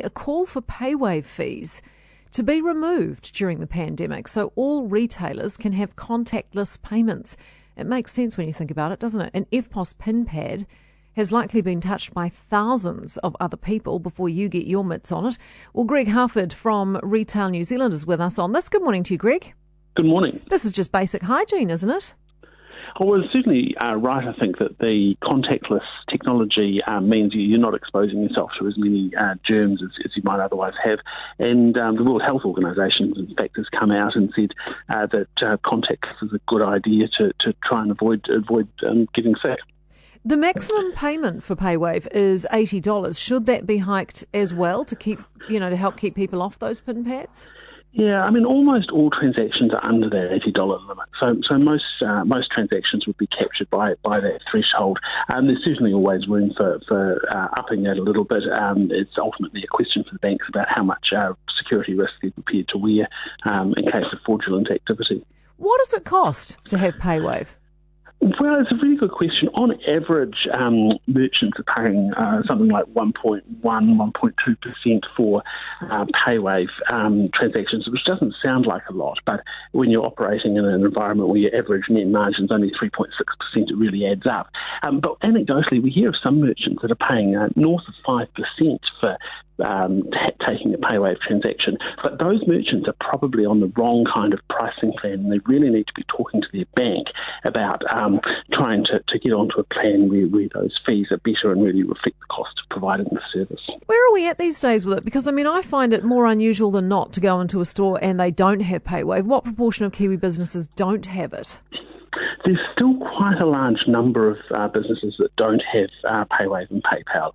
a call for payWave fees to be removed during the pandemic so all retailers can have contactless payments. It makes sense when you think about it, doesn't it? An EFTPOS PIN pad has likely been touched by thousands of other people before you get your mitts on it. Well, Greg Harford from Retail New Zealand is with us on this. Good morning to you, Greg. Good morning. This is just basic hygiene, isn't it? Oh, well, it's certainly right. I think that the contactless technology means you're not exposing yourself to as many germs as you might otherwise have. And the World Health Organisation, in fact, has come out and said that contactless is a good idea to try and avoid getting sick. The maximum payment for payWave is $80. Should that be hiked as well to help keep people off those PIN pads? Yeah, I mean, almost all transactions are under that $80 limit. So most transactions would be captured by that threshold. There's certainly always room for upping that a little bit. It's ultimately a question for the banks about how much security risk they're prepared to wear in case of fraudulent activity. What does it cost to have payWave? Well, it's a really good question. On average, merchants are paying something like 1.2% for payWave transactions, which doesn't sound like a lot, but when you're operating in an environment where your average net margin is only 3.6%, it really adds up. But anecdotally, we hear of some merchants that are paying north of 5% for taking a payWave transaction. But those merchants are probably on the wrong kind of pricing plan, and they really need to be talking to their bank about trying to get onto a plan where those fees are better and really reflect the cost of providing the service. Where are we at these days with it? Because, I find it more unusual than not to go into a store and they don't have payWave. What proportion of Kiwi businesses don't have it? There's still quite a large number of businesses that don't have payWave and PayPal.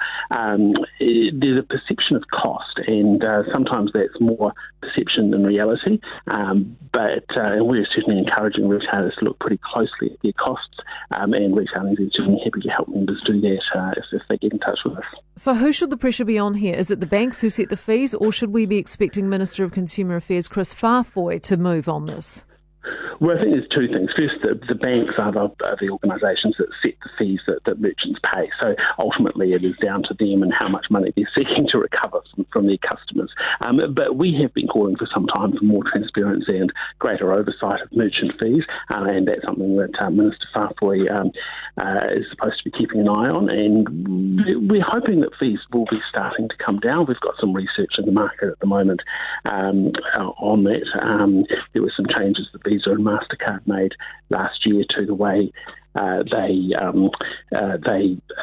There's a perception of cost, and sometimes that's more perception than reality. But we're certainly encouraging retailers to look pretty closely at their costs, and Retail NZ is certainly happy to help members do that if they get in touch with us. So who should the pressure be on here? Is it the banks who set the fees, or should we be expecting Minister of Consumer Affairs Chris Farfoy to move on this? Well, I think there's two things. First, the banks are the organisations that set the fees that merchants pay. So ultimately it is down to them and how much money they're seeking to recover from their customers. But we have been calling for some time for more transparency and greater oversight of merchant fees, and that's something that Minister Farfoy is supposed to be keeping an eye on. And we're hoping that fees will be starting to come down. We've got some research in the market at the moment on that. There were some changes that Visa and MasterCard made last year to the way they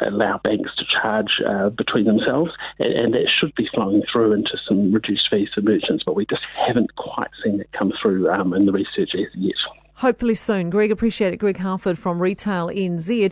allow banks to charge between themselves, and that should be flowing through into some reduced fees for merchants, but we just haven't quite seen that come through in the research as yet. Hopefully soon. Greg, appreciate it. Greg Harford from Retail NZ.